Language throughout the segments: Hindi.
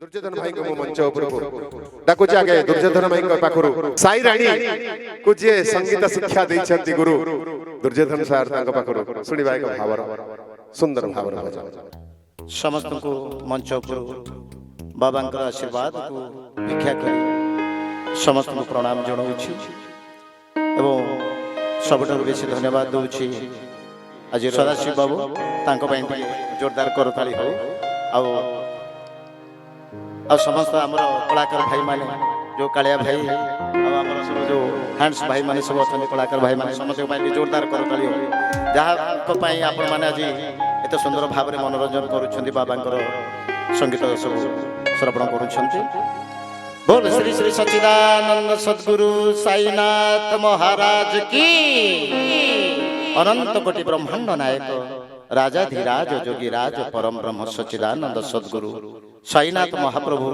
दुर्योधन भाई को मंच उपरको डाकुच आगे दुर्योधन भाई को पाखरु साई रानी को जे संगीत शिक्षा दैछंती गुरु दुर्योधन सार तांको पाखरु सुनिबा एक भावर सुंदर भावर भजन समस्त को मंच उपर बाबांकर आशीर्वाद को भिक्षा करी समस्त को प्रणाम जणाउछि एवं सबठारु बेसी धन्यवाद दउछि आज सदाशिव बाबू तांको पई जोरदार करताली हो आ समस्त आमर कलाकार भाई माने जो कालिया भाई आमर सब जो हैंड्स भाई माने सब अछन कलाकार भाई माने समस्त पई जोरदार करताली हो जहा को पई आपण माने आज एते सुंदर भाव रे मनोरंजन करूछंती बाबांकर संगीत सब श्रवण करूछंती। बोल श्री श्री सच्चिदानंद सद्गुरु साईनाथ महाराज की अनंत कोटि ब्रह्मांड नायक राजाधिराज जोगीराज परम ब्रह्म सच्चिदानंद सद्गुरु साईनाथ महाप्रभु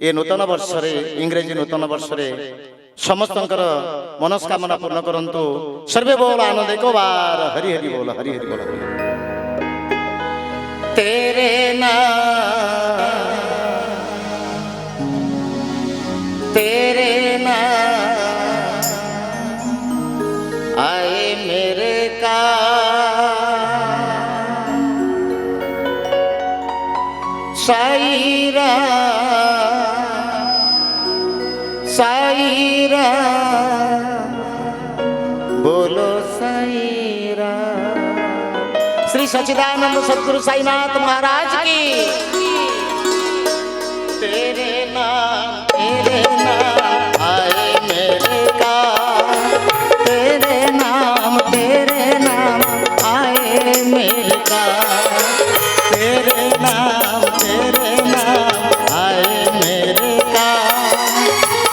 ये नूतन वर्ष रे इंग्रेजी नूतन वर्ष रे समस्तंकर मनस्कामना पूर्ण करंतु सर्वे बोल आनंद एक बार हरि हरि बोल हरि हरि बोल। तेरे नाम तेरे नाम आए मेरे का साईरा साईरा बोलो साईरा। श्री सच्चिदानंद सद्गुरु साईनाथ महाराज की। तेरे नाम आए मेरे का तेरे नाम आए मेरे का तेरे नाम आए मेरे का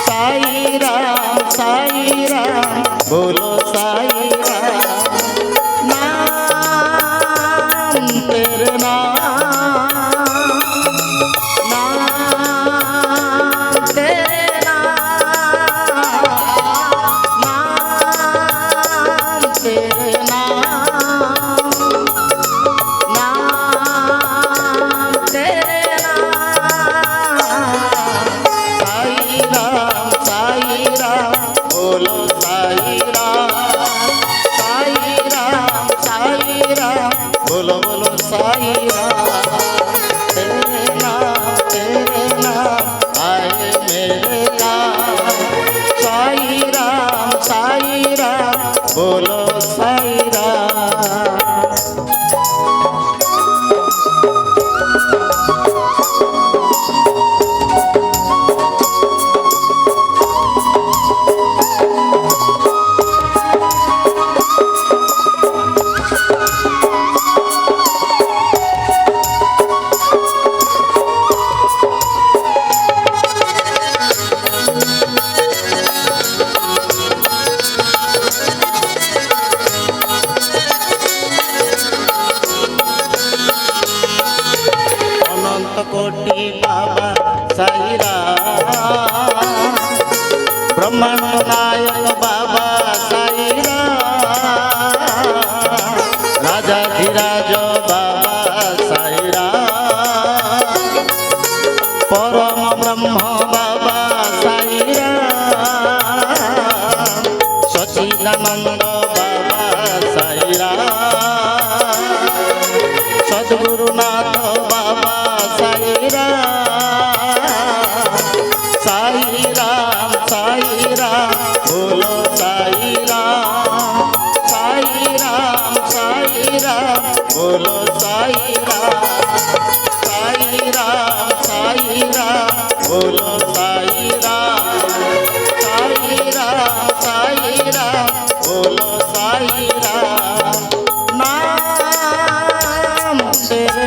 साई राम बोलो साई राम। नाम तेरे नाम बोलो साई राम। कोटि बाबा साई राम ब्रह्मांड नायक बाबा साई राम राजाधिराज बाबा साई राम परम ब्रह्म बाबा साई राम सच्चिदानंद बाबा साई राम सद्गुरुनाथ बाबा साई राम बोलो साई राम बोलो साई राम बोलो साई राम बोलो साई राम। नाम तेरे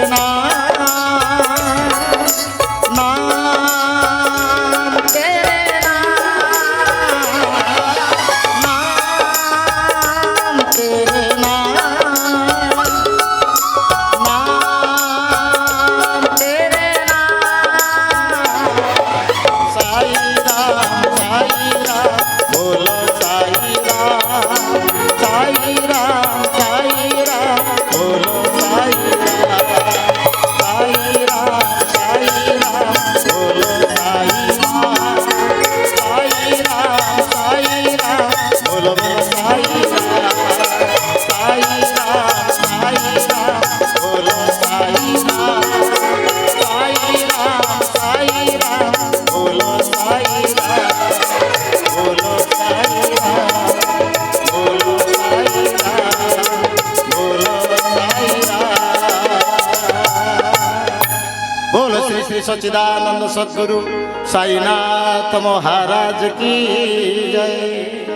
बोलो साईं राम, बोलो साईं राम, बोलो साईं राम। बोलो श्री श्री सच्चिदानंद सद्गुरु साईनाथ महाराज की जय।